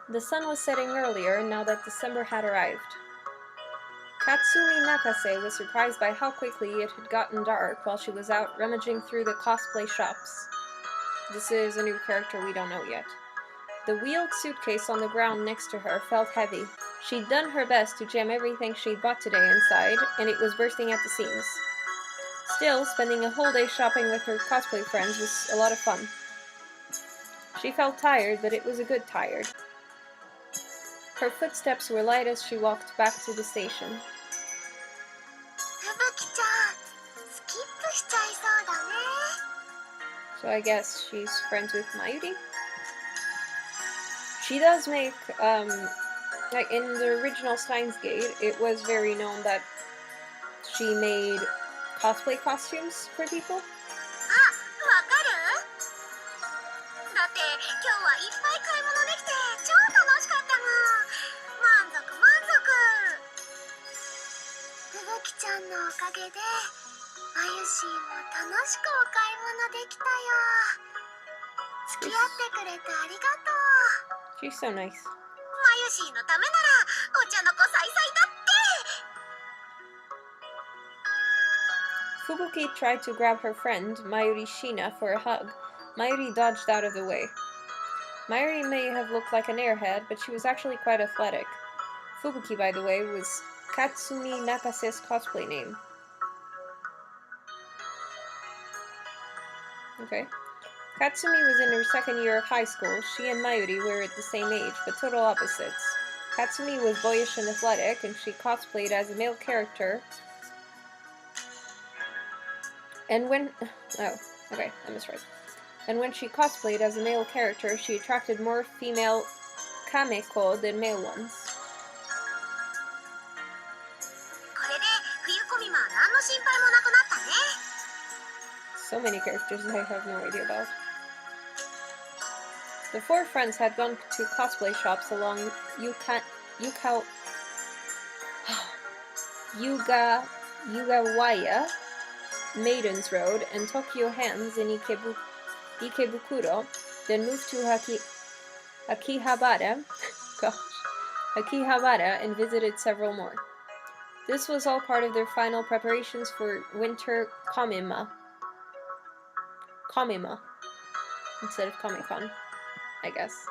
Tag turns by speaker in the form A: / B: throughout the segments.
A: The sun was setting earlier now that December had arrived. Katsumi Nakase was surprised by how quickly it had gotten dark while she was out rummaging through the cosplay shops. This is a new character we don't know yet. The wheeled suitcase on the ground next to her felt heavy. She'd done her best to jam everything she'd bought today inside, and it was bursting at the seams. Still, spending a whole day shopping with her cosplay friends was a lot of fun. She felt tired, but it was a good tired. Her footsteps were light as she walked back to the station. So I guess she's friends with Mayuri? She does make, like in the original Steins Gate, it was very known that she made cosplay costumes for people. She's so nice. Fubuki tried to grab her friend, Mayuri Shina, for a hug. Mayuri dodged out of the way. Mayuri may have looked like an airhead, but she was actually quite athletic. Fubuki, by the way, was Katsumi Nakase's cosplay name. Okay. Katsumi was in her second year of high school. She and Mayuri were at the same age, but total opposites. Katsumi was boyish and athletic, and she cosplayed as a male character. And when she cosplayed as a male character, she attracted more female kameko than male ones. So many characters I have no idea about. The four friends had gone to cosplay shops along Yugawaya Maidens Road and Tokyo Hands in Ikebukuro, then moved to Akihabara and visited several more. This was all part of their final preparations for winter Komima instead of Comic-Con, I guess.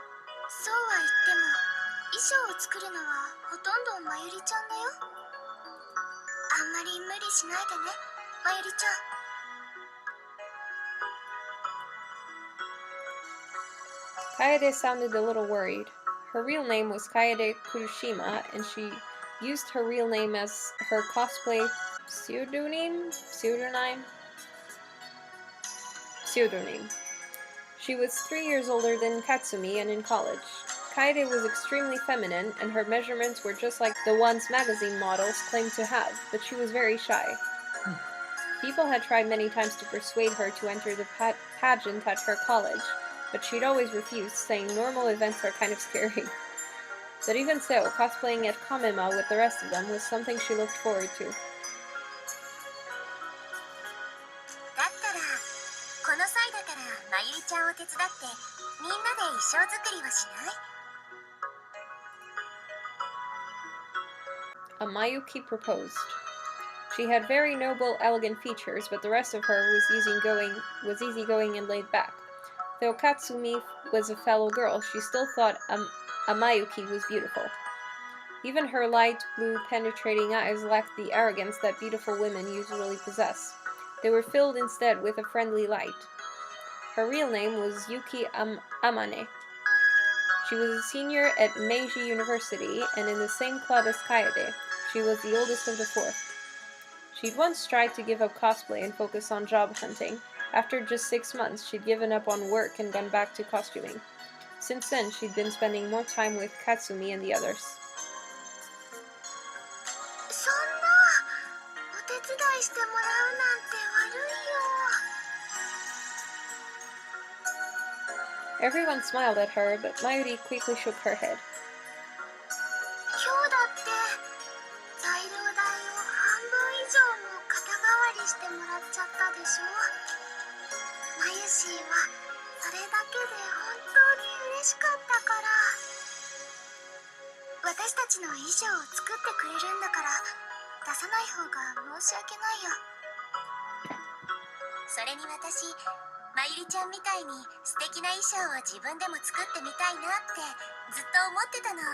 A: Kaede sounded a little worried. Her real name was Kaede Kurushima, and she used her real name as her cosplay pseudonym. She was 3 years older than Katsumi and in college. Kaede was extremely feminine, and her measurements were just like the ones magazine models claimed to have, but she was very shy. People had tried many times to persuade her to enter the pageant at her college, but she'd always refused, saying normal events are kind of scary. But even so, cosplaying at Komima with the rest of them was something she looked forward to. Mayuki proposed. She had very noble, elegant features, but the rest of her was easygoing and laid back. Though Katsumi was a fellow girl, she still thought Mayuki was beautiful. Even her light blue, penetrating eyes lacked the arrogance that beautiful women usually possess. They were filled instead with a friendly light. Her real name was Yuki Amane. She was a senior at Meiji University and in the same club as Kaede. She was the oldest of the four. She'd once tried to give up cosplay and focus on job hunting. After just 6 months, she'd given up on work and gone back to costuming. Since then, she'd been spending more time with Katsumi and the others. Everyone smiled at her, but Mayuri quickly shook her head.
B: 私たちの衣装を作ってくれるんだから出さない方が申し訳ないよ。それに私、まゆりちゃんみたいに素敵な衣装を自分でも作ってみたいなってずっと思ってたの。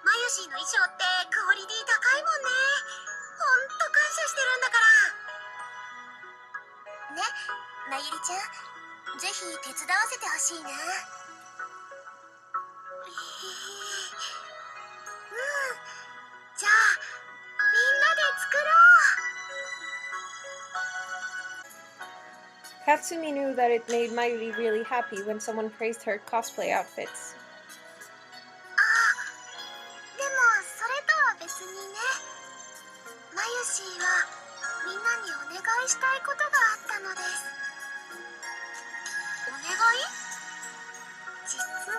B: まゆしーの衣装ってクオリティ高いもんね。ほんと感謝してるんだからね。まゆりちゃん、ぜひ手伝わせてほしいな。じゃあみんなで作ろう。
A: Katsumi knew that it made Mayuri really happy when someone praised her cosplay outfits.
B: でもそれとは別にね、まゆしーはみんなにお願いしたいことがあったのです。お願い？実は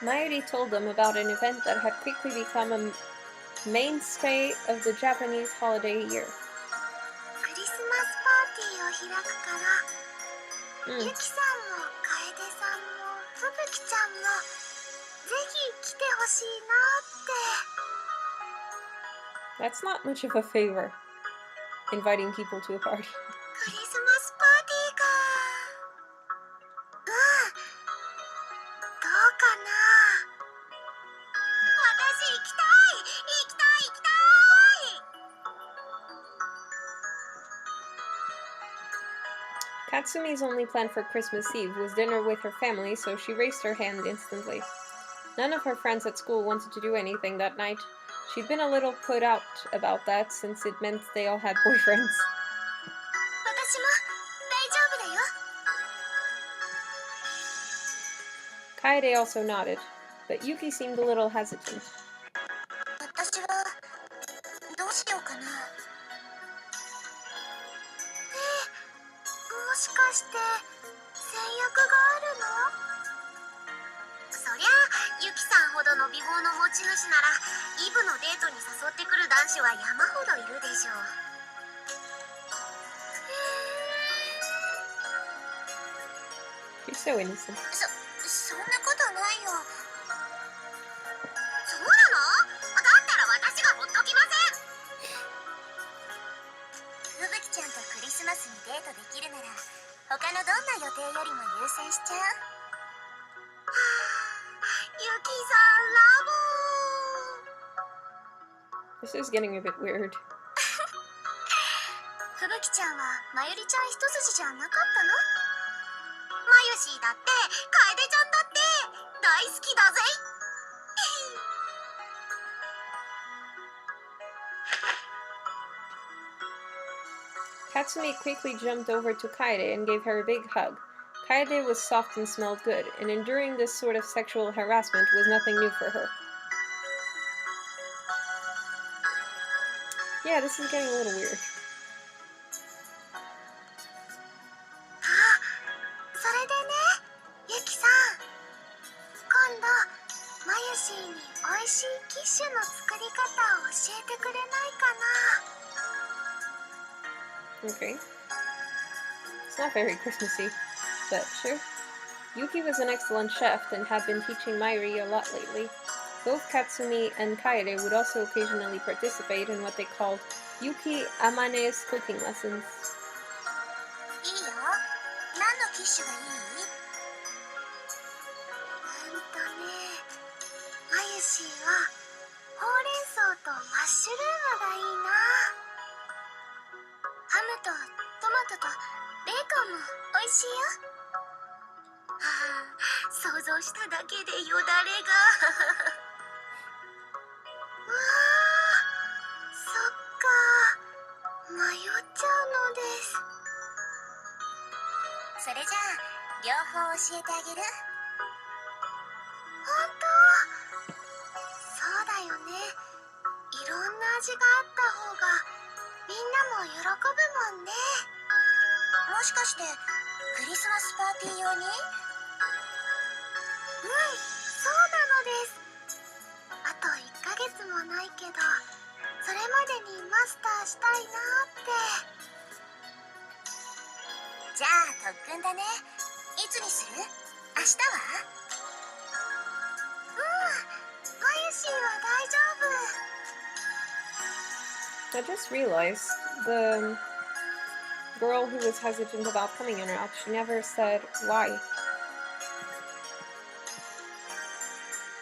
A: Mayuri told them about an event that had quickly become a mainstay of the Japanese holiday year.
B: クリスマスパーティーを開くから、ゆきさんも楓さんもふぶきちゃんもぜひ来てほしいなって。
A: That's not much of a favor, inviting people to a party.
B: クリスマスパーティーか。どうかな。私行きたい行きたい行きたい。
A: Katsumi's only plan for Christmas Eve was dinner with her family, so she raised her hand instantly. None of her friends at school wanted to do anything that night. She'd been a little put out about that, since it meant they all had boyfriends.
B: 私も大丈夫だよ。
A: Kaede also nodded, but Yuki seemed a little hesitant.
B: 私はどうしようかな。もしかして制約があるの？そりゃゆきさんほどの美貌の持ち主ならイブのデートに誘ってくる男子は山ほどいるでしょう。
A: She's so innocent.
B: そんなことないよ。そうなの？だったら私がほっときません。ふぶきちゃんとクリスマスにデートできるなら他のどんな予定よりも優先しちゃう。ゆきさんラボー。
A: This is getting a bit weird.
B: ふぶきちゃんはまゆりちゃん一筋じゃなかったの？まゆしーだって楓ちゃんだって大好きだぜ。
A: Katsumi quickly jumped over to Kaede and gave her a big hug. Kaede was soft and smelled good, and enduring this sort of sexual harassment was nothing new for her. Yeah, this is getting a little weird.
B: それでね、ゆきさん、今度まゆしーにおいしいキッシュの作り方を教えてくれないかな。
A: Okay. It's not very Christmassy, but sure. Yuki was an excellent chef and had been teaching Mayuri a lot lately. Both Katsumi and Kaede would also occasionally participate in what they called Yuki Amane's cooking lessons.
B: いいよ。何のキッシュがいい？まゆしーはほうれん草とマッシュルームがいいな。ハムとトマトとベーコンも美味しいよ。想像しただけでよだれが。わあ、そっか、迷っちゃうのです。それじゃあ両方教えてあげる。本当？そうだよね。いろんな味があった方がみんなも喜ぶもんね。もしかしてクリスマスパーティー用に？そうなのです。あと1ヶ月もないけど、それまでにマスターしたいなって。じゃあ特訓だね。いつにする？明日は？マユシーは大丈夫。
A: I just realized the girl who was hesitant about coming in or out, she never said why.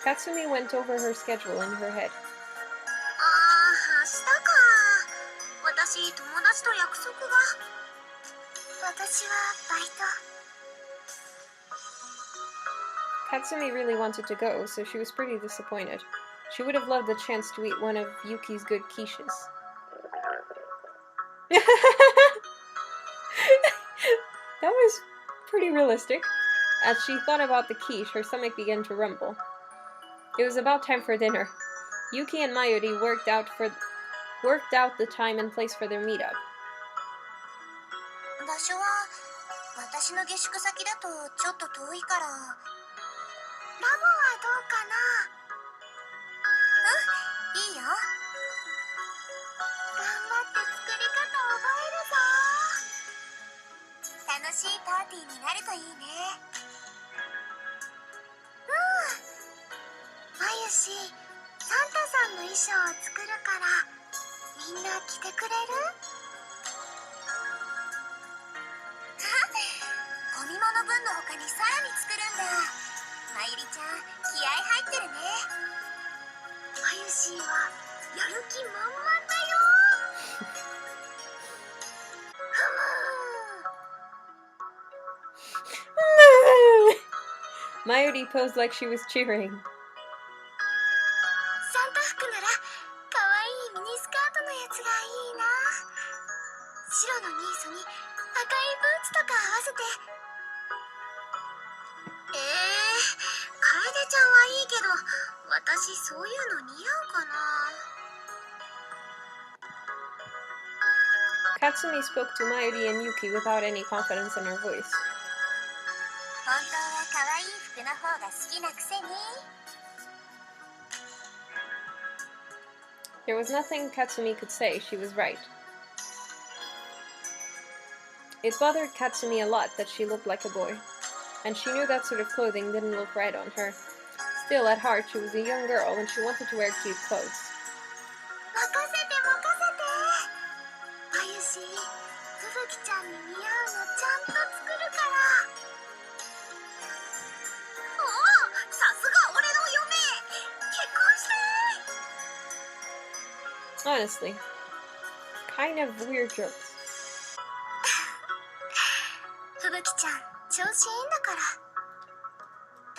A: Katsumi went over her schedule in her head.
B: 明日か。私、友達と約束が。私はバイト。
A: Katsumi really wanted to go, so she was pretty disappointed. She would have loved the chance to eat one of Yuki's good quiches. That was pretty realistic. As she thought about the quiche, her stomach began to rumble. It was about time for dinner. Yuki and Mayuri worked out the time and place for their meetup.
B: 場所は私の下宿先だとちょっと遠いから。ラボはどうかな？いいよ。頑張って作り方覚えるぞ。楽しいパーティーになるといいね。マユシ、サンタさんの衣装を作るからみんな着てくれる？ゴミ物分の他にさらに作るんだ。まゆりちゃん、気合入ってるね。マユシーはやる気満々だよ。
A: Mayuri posed like she was cheering.
B: サンタ服なら可愛いミニスカートのやつがいいな。白のニーソに赤いブーツとか合わせて。楓ちゃんはいいけど、私そういうの似合うかな。
A: Katsumi spoke to Mayuri and Yuki without any confidence in her voice.
B: 本当は可愛い服の方が好きなくせに。
A: There was nothing Katsumi could say, she was right. It bothered Katsumi a lot that she looked like a boy, and she knew that sort of clothing didn't look right on her. Still, at heart, she was a young girl and she wanted to wear cute clothes.
B: 任せて任せて。まゆし、ふぶきちゃんに似合うのちゃんと作るから。おお、さすが俺の嫁。結婚して。
A: Honestly, kind of weird jokes.
B: ふぶきちゃん、調子いいんだから。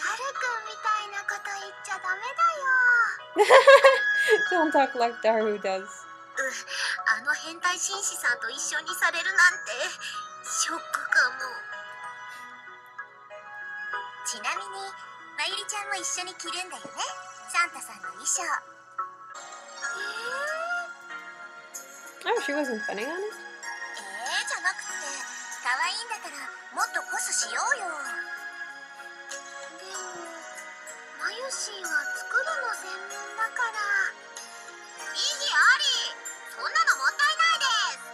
B: ダルくんみたいなこと言っちゃダメだよ。
A: Don't talk like Daru does.
B: あの変態紳士さんと一緒にされるなんてショックかも。ちなみにまゆりちゃんも一緒に着るんだよね、サンタさんの衣装。
A: Oh, she wasn't funny on it?
B: じゃなくて、可愛いんだからもっとコスしようよ。でもまゆしーは作るの専門だから。意義あり。そんなのもったいないです。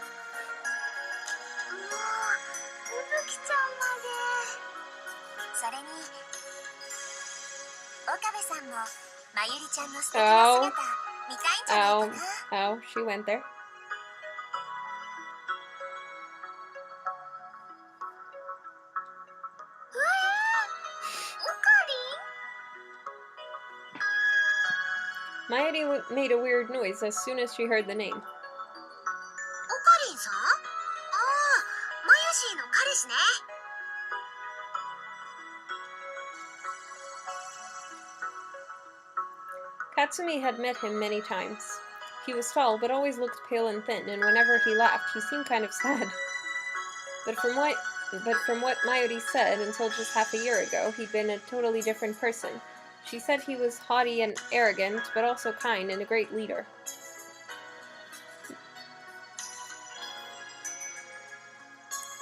B: もうふぶきちゃんまで。それに岡部さんもまゆりちゃんの素敵な姿見たいんじゃないかな。
A: Oh, she went there.
B: オカリン？
A: Mayuri made a weird noise as soon as she heard the name.
B: オカリンさん？ああ、まゆしーの彼氏ね。
A: Katsumi had met him many times. He was tall, but always looked pale and thin, and whenever he laughed, he seemed kind of sad. But from what Mayuri said, until just half a year ago, he'd been a totally different person. She said he was haughty and arrogant, but also kind and a great leader.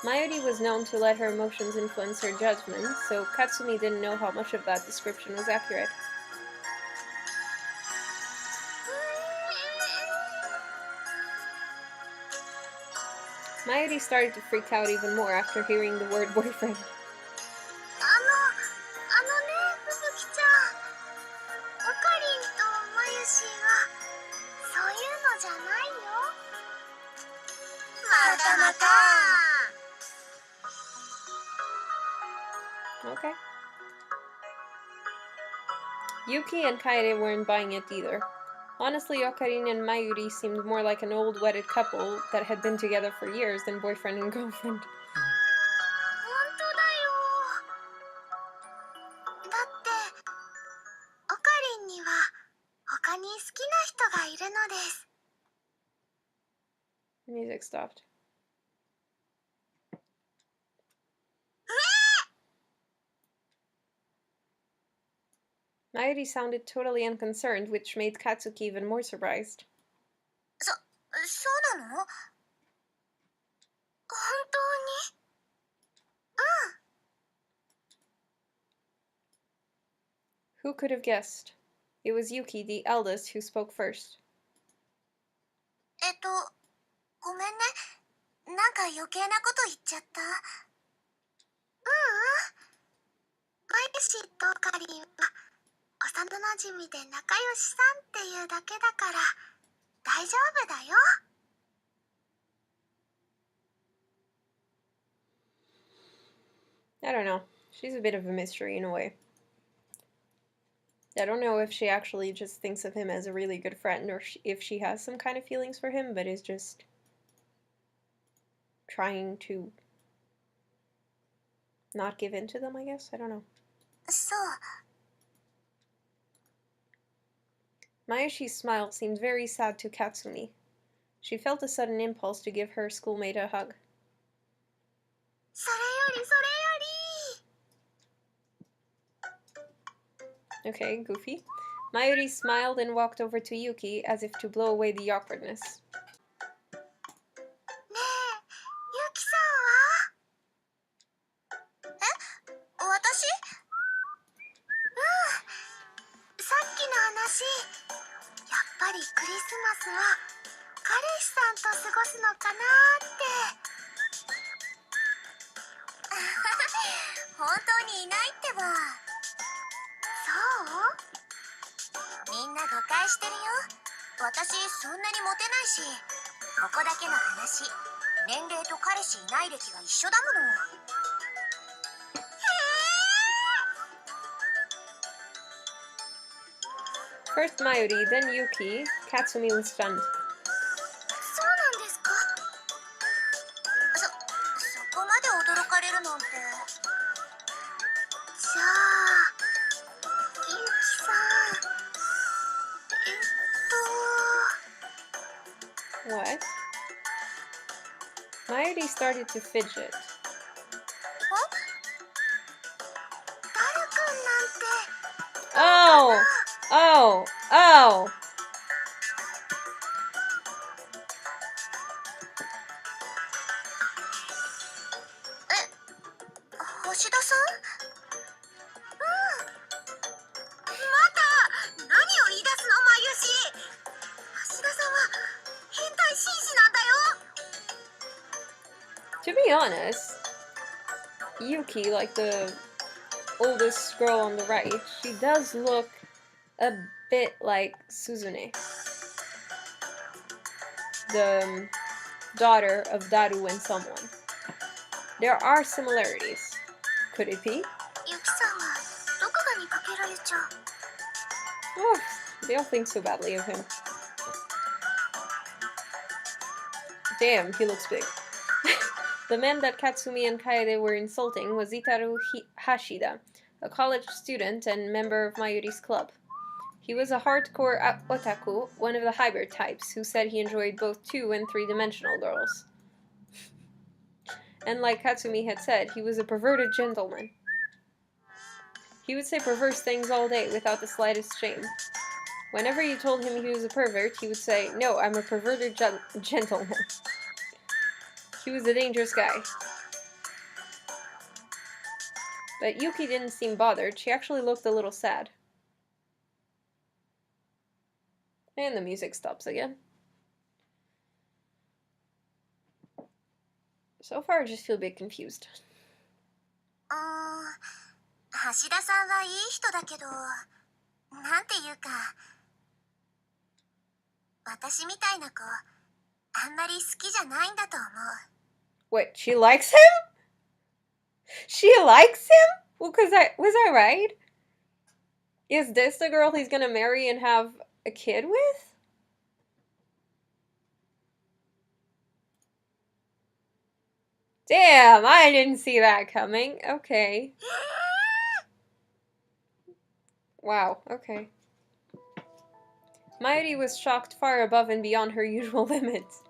A: Mayuri was known to let her emotions influence her judgment, so Katsumi didn't know how much of that description was accurate. Mayuri started to freak out even more after hearing the word boyfriend.
B: また。
A: Okay. Yuki and Kaede weren't buying it either. Honestly, Ocarina and Mayuri seemed more like an old wedded couple that had been together for years than boyfriend and girlfriend.
B: 本当だよ。だってオカリンには他に好きな人がいるのです。
A: Music stopped. Mayuri sounded totally unconcerned, which made Katsuki even more surprised.
B: そうなの？本当に？
A: Who could have guessed? It was Yuki, the eldest, who spoke first.
B: ごめんね。なんか余計なこと言っちゃった。マユシとオカリンは幼なじみで仲良しさんっていうだけだから大丈夫だよ。
A: I don't know. She's a bit of a mystery in a way. I don't know if she actually just thinks of him as a really good friend or if she has some kind of feelings for him, but is just trying to not give in to them, I guess. I don't know.
B: そう。
A: Mayushi's smile seemed very sad to Katsumi. She felt a sudden impulse to give her schoolmate a hug.
B: それよりそれより。
A: Okay, goofy. Mayuri smiled and walked over to Yuki as if to blow away the awkwardness.
B: ねえ、ユキさんは？私？さっきの話、やっぱりクリスマスは彼氏さんと過ごすのかなって。本当にいないってば。そう？みんな誤解してるよ。私そんなにモテないし、ここだけの話、年齢と彼氏いない歴が一緒だもの。
A: First Mayuri, then Yuki. Katsumi was stunned.
B: そうなんですか？そこまで驚かれるなんて。じゃあ、ゆきさん、
A: What? Mayuri started to fidget.
B: ダルくんなんて。
A: Oh! Oh! Oh!
B: 星田さん？また何を言い出すの、マユシ。橋田さんは変態紳士なんだよ。
A: To be honest, Yuki, like the oldest girl on the right, she does look a bit like Suzune, the daughter of Daru and someone. There are similarities. Could it be?
B: ユキさんはどこかにかけられちゃう。
A: Oh, they don't think so badly of him. Damn, he looks big. The man that Katsumi and Kaede were insulting was Itaru Hashida, a college student and member of Mayuri's club. He was a hardcore otaku, one of the hybrid types, who said he enjoyed both 2- and 3-dimensional girls. And like Katsumi had said, he was a perverted gentleman. He would say perverse things all day without the slightest shame. Whenever you told him he was a pervert, he would say, "No, I'm a perverted gentleman." He was a dangerous guy. But Yuki didn't seem bothered. She actually looked a little sad. And the music stops again. So far, I just feel a bit confused.
B: 橋田さんはいい人だけど、なんていうか、私みたいな子、あんまり好きじゃないんだと思う。
A: Wait, she likes him? She likes him? Well, was I right? Is this the girl he's gonna marry and have a kid with? Damn, I didn't see that coming. Okay. Wow, okay. Mayuri was shocked far above and beyond her usual limits.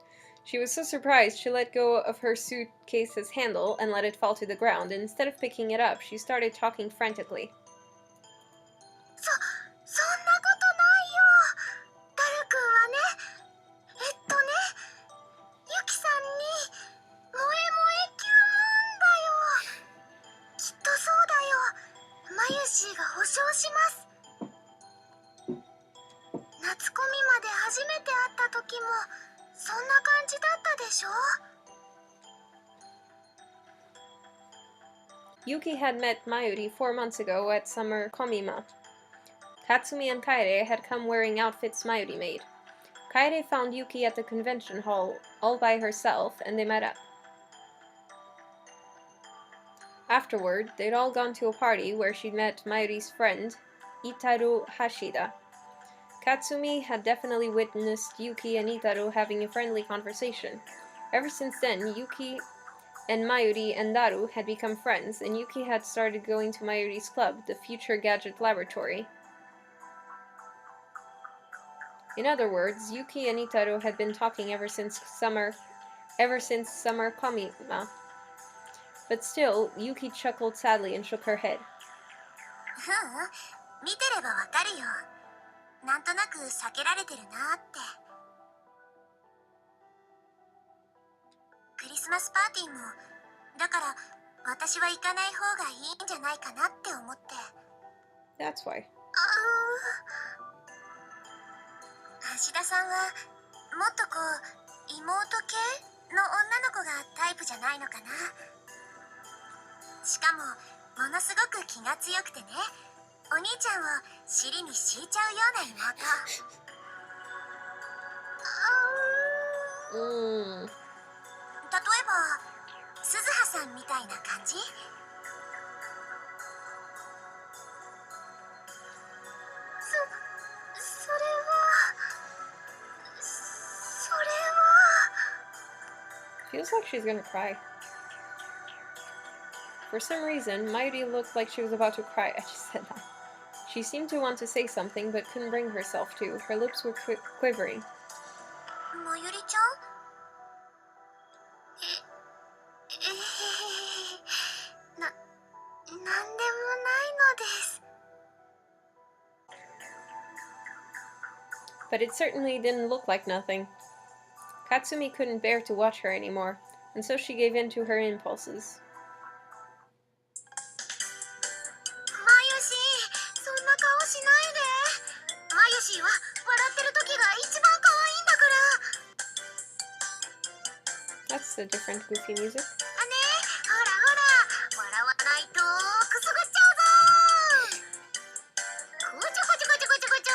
A: She was so surprised she let go of her suitcase's handle and let it fall to the ground, and instead of picking it up, she started talking frantically.
B: そんなことないよ。ダル君はね、ユキさんに萌え萌えキュンだよ。きっとそうだよ。マユシーが保証します。夏コミまで初めて会った時もそんな感じだったでしょ。
A: Yuki had met Mayuri 4 months ago at summer komima. Katsumi and Kaede had come wearing outfits Mayuri made. Kaede found Yuki at the convention hall all by herself, and they met up. Afterward, they'd all gone to a party where she'd met Mayuri's friend, Itaru Hashida. Katsumi had definitely witnessed Yuki and Itaru having a friendly conversation. Ever since then, Yuki and Mayuri and Daru had become friends, and Yuki had started going to Mayuri's club, the Future Gadget Laboratory. In other words, Yuki and Itaru had been talking ever since summer komima. But still, Yuki chuckled sadly and shook her head.
B: 見てればわかるよ。なんとなく避けられてるなって。クリスマスパーティーもだから私は行かない方がいいんじゃないかなって思って。
A: That's why.
B: 橋田さんはもっとこう妹系の女の子がタイプじゃないのかな。しかもものすごく気が強くてね、お兄ちゃんを尻に敷いちゃうような妹。例えば鈴葉さんみたいな感じ。それは
A: Feels like she's gonna cry. For some reason, Mayuri looked like she was about to cry. I just said that. She seemed to want to say something, but couldn't bring herself to. Her lips were quivering.
B: まゆりちゃん？なんでもないのです。
A: But it certainly didn't look like nothing. Katsumi couldn't bear to watch her anymore, and so she gave in to her impulses.
B: まゆし、そんな顔しないで。まゆしは笑ってる時が一番可愛いんだから。
A: That's a different goofy music.
B: ね、ほらほら、笑わないとくすぐっちゃうぞ。こちょこちょこちょこちょこちょ。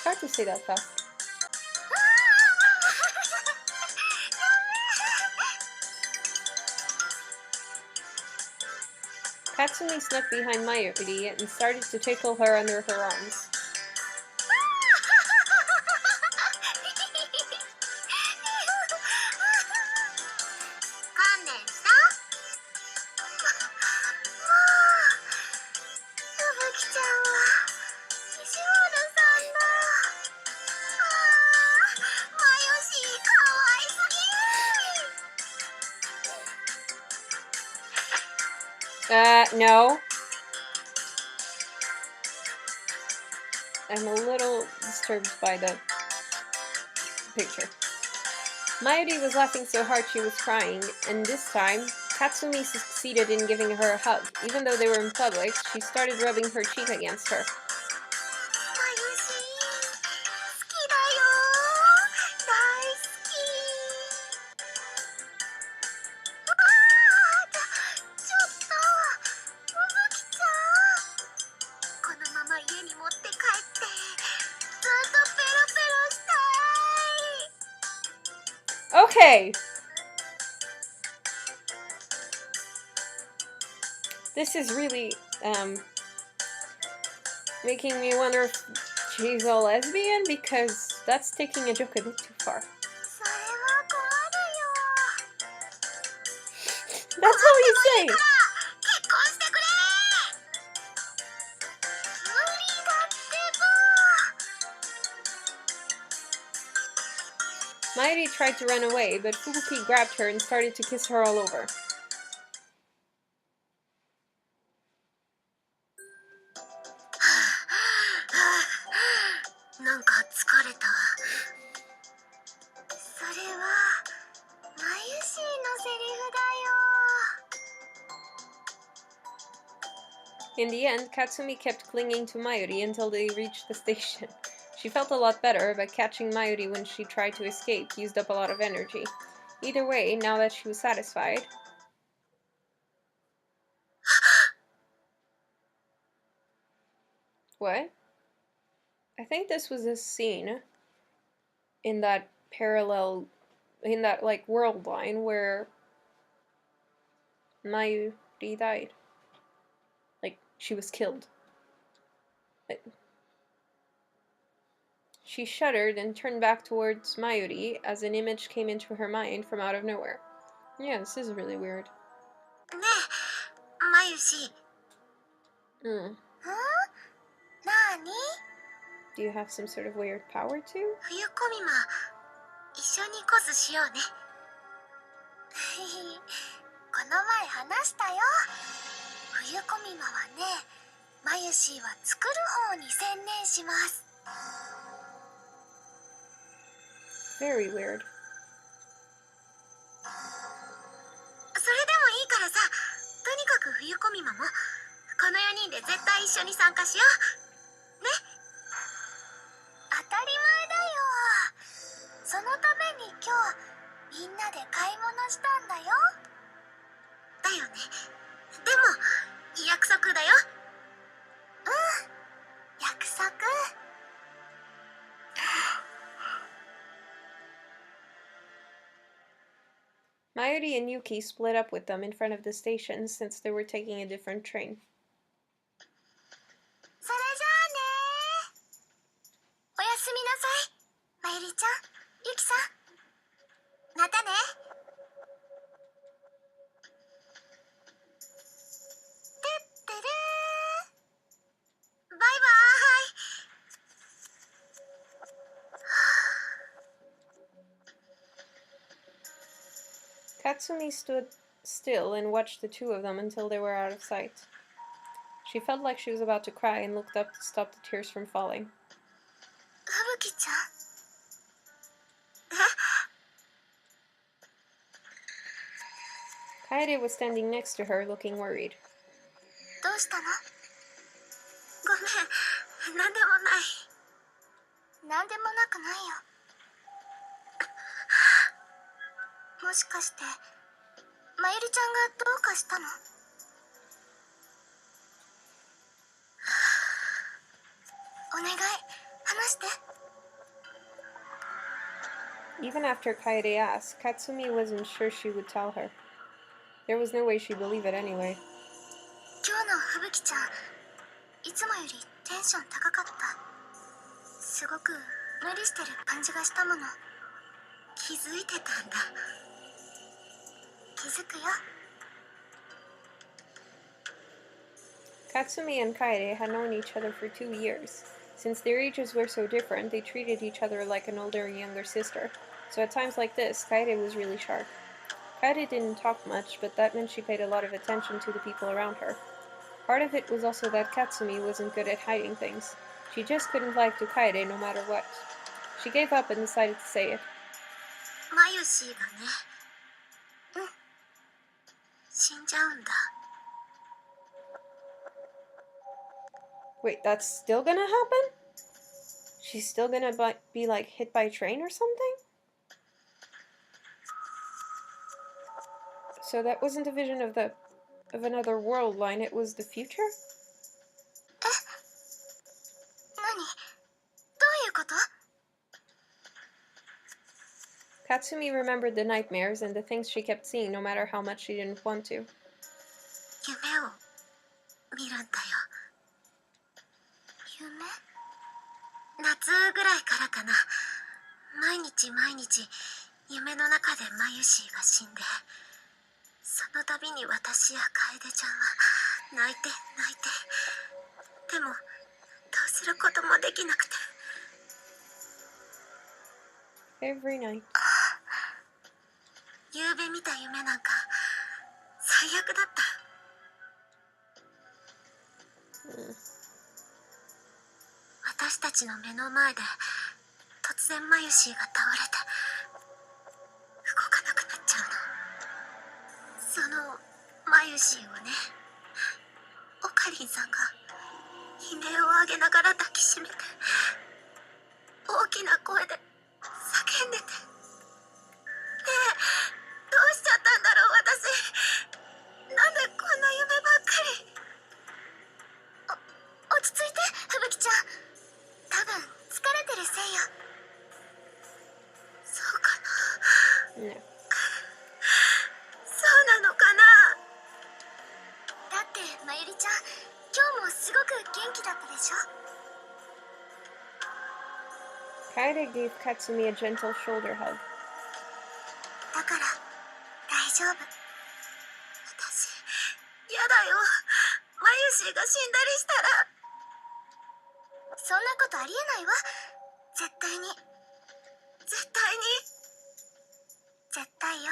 A: Hard to say that fast. Katsumi snuck behind Mayuri and started to tickle her under her arms. 観念した？ふぶきちゃんは石原さんだ。まよし、かわいすぎ。 No. I'm a little disturbed by the picture. Mayuri was laughing so hard she was crying, and this time, Katsumi succeeded in giving her a hug. Even though they were in public, she started rubbing her cheek against her.
B: まゆし、好きだよ。大好き。ちょっと、ふぶきちゃん。このまま家に持って帰って。
A: Okay! This is really, making me wonder if she's a lesbian, because that's taking a joke a bit too far.
B: それは困るよ。
A: That's how you say
B: 結
A: it.
B: 婚してくれ。無理だってば。
A: Mayuri tried to run away, but Fubuki grabbed her and started to kiss her all over.
B: なんか疲れた。それはマユシーのセリフだよ。
A: In the end, Katsumi kept clinging to Mayuri until they reached the station. She felt a lot better, but catching Mayuri when she tried to escape used up a lot of energy. Either way, now that she was satisfied... What? I think this was a scene in that parallel, in that, like, world line where Mayuri died. Like, she was killed. She shuddered and turned back towards Mayuri as an image came into her mind from out of nowhere. Yeah, this is really weird.
B: ねえ、マユシ。
A: Hmm.
B: なに？
A: Do you have some sort of weird power too?
B: 冬コミマ、一緒にコスしようね。この前話したよ。冬コミマはね、マユシーは作る方に専念します。
A: Very weird.
B: それでもいいからさ、とにかく冬コミマもこの4人で絶対一緒に参加しようね。当たり前だよ。そのために今日みんなで買い物したんだよ。だよね。でも約束だよ。うん、約束。
A: Mayuri and Yuki split up with them in front of the station since they were taking a different train.
B: それじゃあね。おやすみなさい、まゆりちゃん、ゆきさん。またね。てってれー。バイバーイ。
A: Katsumi stood still and watched the two of them until they were out of sight. She felt like she was about to cry and looked up to stop the tears from falling.
B: ふぶきちゃん。
A: Kaede was standing next to her, looking worried.
B: どうしたの？ごめん、なんでもない。なんでもなくないよ。もしかしてまゆりちゃんがどうかしたの？お願い、話して。
A: Even after Kaede asked, Katsumi wasn't sure she would tell her. There was no way she'd believe it anyway.
B: 今日のふぶきちゃん、いつもよりテンション高かった。すごく無理してる感じがしたもの。気づいてたんだ。気づくよ。
A: Katsumi and Kaede had known each other for 2 years. Since their ages were so different, they treated each other like an older and younger sister. So at times like this, Kaede was really sharp. Kaede didn't talk much, but that meant she paid a lot of attention to the people around her. Part of it was also that Katsumi wasn't good at hiding things. She just couldn't lie to Kaede no matter what. She gave up and decided to say it.
B: まゆしがね。うん。死んじゃうんだ。
A: Wait, that's still gonna happen? She's still gonna be like hit by a train or something? So that wasn't a vision of another world line, it was the future?
B: え、何？どういうこと？
A: Katsumi remembered the nightmares and the things she kept seeing no matter how much she didn't want to.
B: 夢を見るんだよ。夢？夏ぐらいからかな。毎日毎日夢の中でマユシーが死んで、その度に私や楓ちゃんは泣いて泣いて、でもどうすることもできなくて。
A: Every night.
B: 夕べ見た夢なんか最悪だった。私たちの目の前で突然マユシーが倒れて動かなくなっちゃうの。そのマユシーをね、オカリンさんが悲鳴を上げながら抱きしめて大きな声で叫んでて、ねえ、どうしちゃったんだろう私。なんでこんな夢ばっかり。落ち着いて、吹雪ちゃん。多分疲れてるせいよ。そうかな。
A: No.
B: そうなのかな。だってまゆりちゃん、今日もすごく元気だったでしょ。
A: Kaede gave Katsumi a gentle shoulder hug.
B: だから大丈夫。私やだよ、マユシーが死んだりしたら。そんなことありえないわ。絶対に絶対に絶対よ。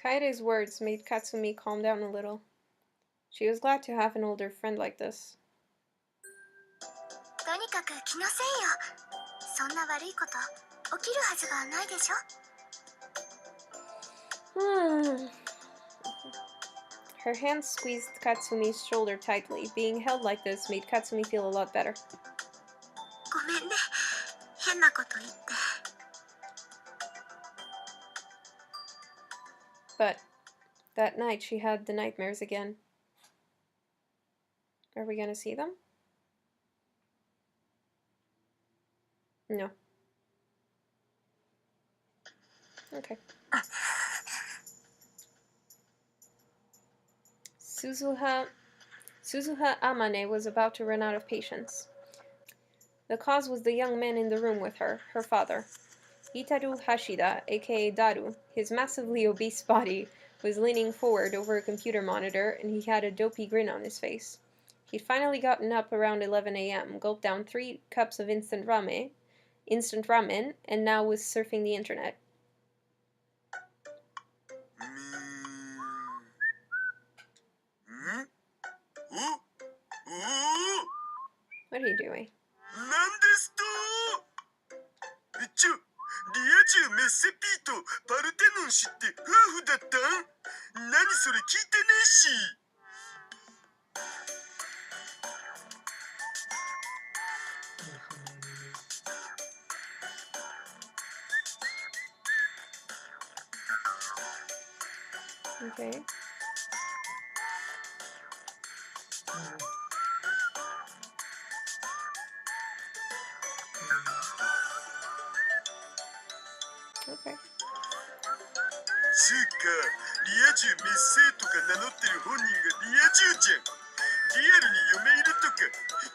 A: Kaede's words made Katsumi calm down a little. She was glad to have an older friend like this.
B: とにかく気のせいよ。そんな悪いこと起きるはずがないでしょ。
A: Her hand squeezed Katsumi's shoulder tightly. Being held like this made Katsumi feel a lot better.
B: ごめんね、変なこと言って。
A: But that night she had the nightmares again. Are we gonna see them? No. Okay. Suzuha Amane was about to run out of patience. The cause was the young man in the room with her, her father. Itaru Hashida, aka Daru, his massively obese body, was leaning forward over a computer monitor and he had a dopey grin on his face. He'd finally gotten up around 11 a.m., gulped down 3 cups of instant ramen, and now was surfing the internet. What are you doing?
C: なんですとリア充メッセピーとパルテノン氏って夫婦だったん？何それ聞いてねえし。
A: Okay. Okay.
C: つうか、リア充メッセとか名乗ってる本人がリア充じゃん。リアルに嫁いるとか、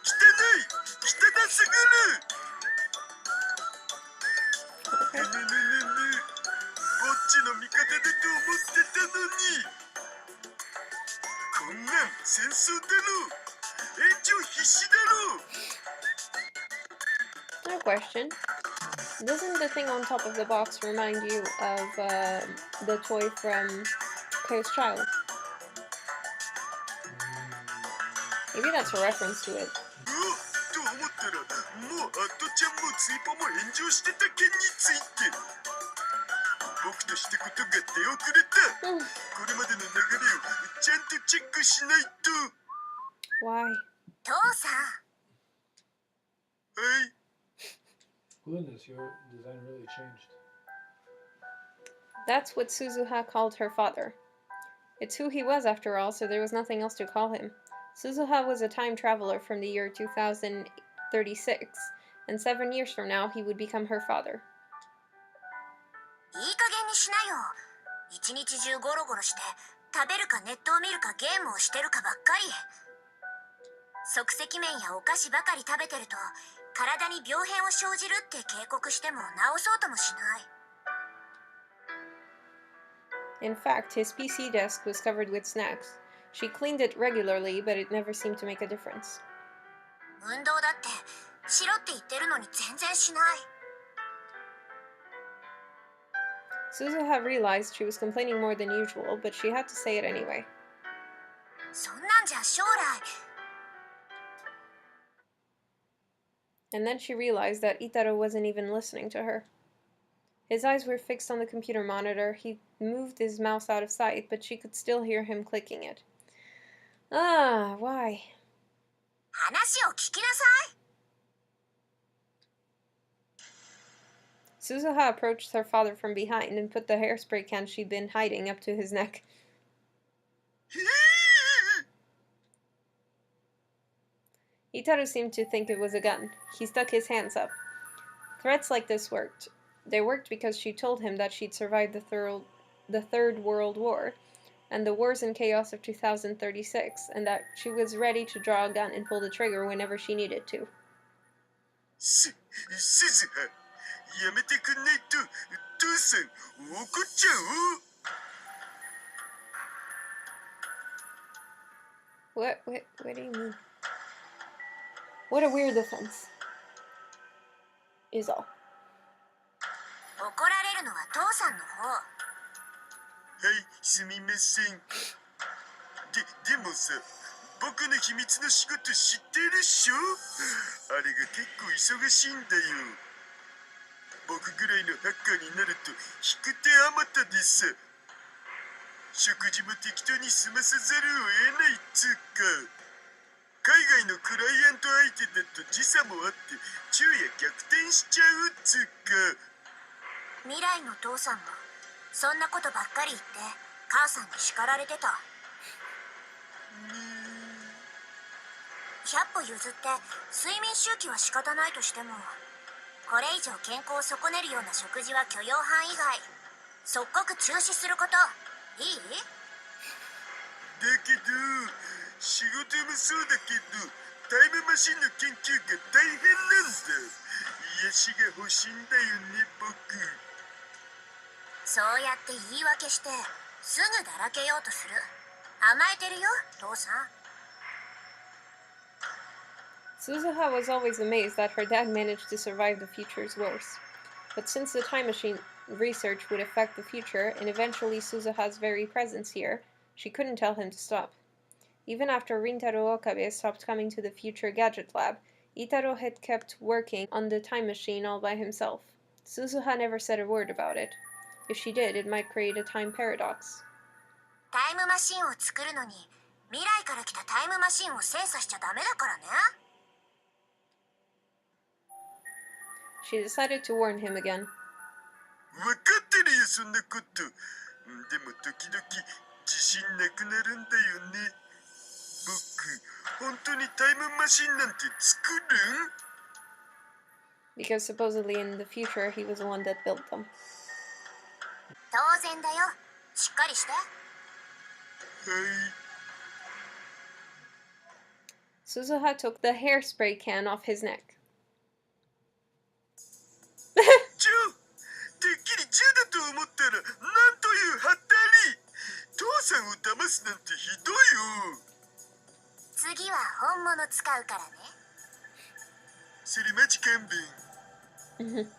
C: 汚い、汚すぎる。ねねねねね、ぼっちの味方だと思ってたのに。こんなん戦争だろ。炎上必至だろ。
A: No question. Doesn't the thing on top of the box remind you of the toy from Chaos Child? Maybe that's a reference to it.
C: と思ったら、もうアットちゃんもツイポも炎上してた件について。僕としたことが出遅れた。これまでの流れをちゃんとチェックしないと。
A: Why?
B: 父さん。
C: はい。
D: Goodness, your design really changed.
A: That's what Suzuha called her father. It's who he was after all, so there was nothing else to call him. Suzuha was a time traveler from the year 2036, and 7 years from now he would become her father.
B: いい加減にしなよ。一日中ゴロゴロして食べるかネットを見るかゲームをしてるかばっかり。即席麺やお菓子ばかり食べてると体に病変を生じるって警告しても治そうともしない。
A: In fact, his PC desk was covered with snacks. She cleaned it regularly, but it never seemed to make a difference.
B: 運動だってしろって言ってるのに全然しない。
A: Suzuha realized she was complaining more than usual, but she had to say it anyway.
B: そんなんじゃ将来。
A: And then she realized that Itaro wasn't even listening to her. His eyes were fixed on the computer monitor. He moved his mouse out of sight, but she could still hear him clicking it. Ah, why?
B: 話を聞きなさい。
A: Suzuha approached her father from behind and put the hairspray can she'd been hiding up to his neck. Itaru seemed to think it was a gun. He stuck his hands up. Threats like this worked. They worked because she told him that she'd survived the Third World War and the wars and chaos of 2036, and that she was ready to draw a gun and pull the trigger whenever she needed to.
C: すずはやめてくんないと父さん怒っちゃう。
A: What do you mean? What a weird offense. Is all.
B: 怒られるのは父さんの方。
C: はい、すみません。でもさ、僕の秘密の仕事知ってるっしょ？あれが結構忙しいんだよ。僕ぐらいのハッカーになると引く手あまたでさ。食事も適当に済まさざるを得ないっつうか。海外のクライアント相手だと時差もあって昼夜逆転しちゃうっつうか。
B: 未来の父さんもそんなことばっかり言って母さんに叱られてた。100歩譲って睡眠周期は仕方ないとしても、これ以上健康を損ねるような食事は許容範囲外。即刻中止すること。いい？
C: だけど仕事もそうだけどタイムマシンの研究が大変なんだ。癒しが欲しいんだよね僕。
B: そうやって言い訳してすぐだらけようとする。甘えてるよ父さん。
A: Suzuha was always amazed that her dad managed to survive the future's wars. But since the time machine research would affect the future and eventually Suzuha's very presence here, she couldn't tell him to stop. Even after Rintaro Okabe stopped coming to the future gadget lab, Itaro had kept working on the time machine all by himself. Suzuha never said a word about it. If she did, it might create a time paradox.
B: タイムマシンを作るのに未来から来たタイムマシンを精査しちゃダメだからね。
A: She decided to warn him again.
C: 分かってるよそんなこと。でも時々自信なくなるんだよね。僕本当にタイムマシンなんて作るん？
A: Because supposedly in the future he was the one that built them.
B: 当然だよ。しっかりして。
C: はい。
A: Suzuha took the hairspray can off his neck.
C: ジョー、てっきり銃だと思ったらなんというハッタリ。父さんを騙すなんてひどいよ。
B: 次は本物使うからね。
C: それマジ勘弁。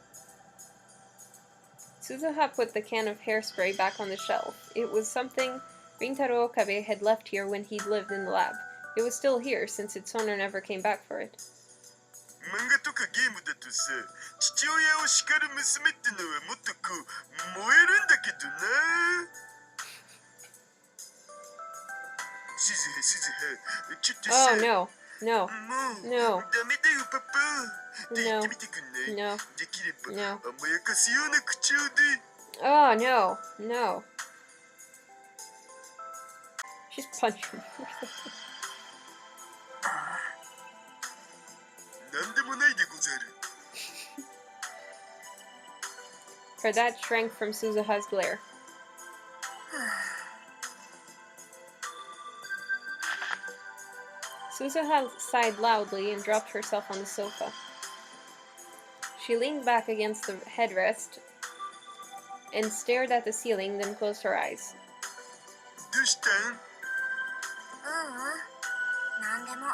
A: Suzuha put the can of hairspray back on the shelf. It was something Rintaro Okabe had left here when he'd lived in the lab. It was still here since its owner never came back for it.
C: 漫画とかゲームだとさ、父親を叱る娘ってのはもっとこう燃えるんだけどな。すずは、ちょっとさ。
A: Oh no, no,
C: もう
A: no,
C: ダメだよパパって言ってみてくんない？
A: no,
C: できれば
A: no.
C: 甘やかすような口調で。
A: Oh no, no. She's punching him.
C: ござる。
A: Her dad shrank from Suzuha's glare. Suzuha sighed loudly and dropped herself on the sofa. She leaned back against the headrest and stared at the ceiling, then closed her eyes.
C: どうしたん？
B: なんでも。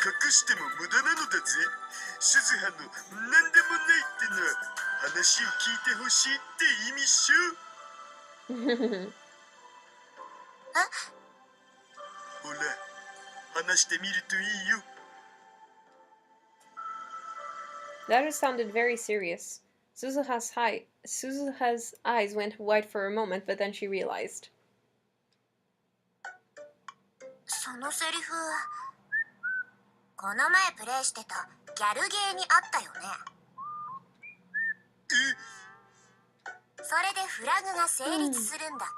C: 隠しても無駄なのだぜ。鈴葉の何でもないってのは話を聞いてほしいって意味っしょ。ほら、話してみるといいよ。
A: That sounded very serious. Suzuha's eyes went wide for a moment, but then she realized.
B: そのセリフ、この前プレイしてたギャルゲーにあったよね。それでフラグが成立するんだっ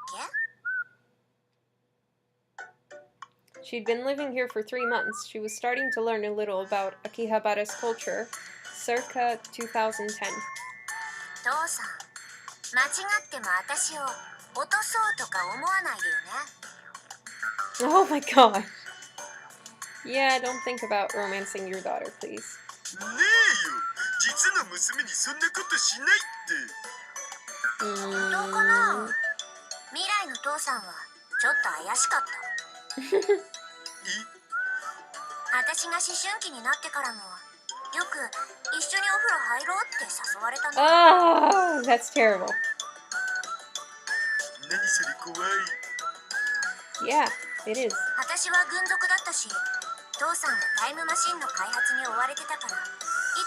B: け？
A: She'd been living here for 3 months. She was starting to learn a little about Akihabara's culture, circa 2010.
B: 父さん、間違っても私を落とそうとか思わないでよね。
A: Oh my god. Yeah, don't think about romancing your daughter, please.
C: ねえよ、実の娘にそんなことしないって。
B: 本当かな？未来の父さんはちょっと怪しかった。私が思春期になってからもよく一緒にお風呂入ろうって誘われたの。
A: Oh, that's terrible.
C: 何それ怖い。
A: Yeah, it is.
B: 私は軍属だったし、父さんはタイムマシンの開発に追われてたから、い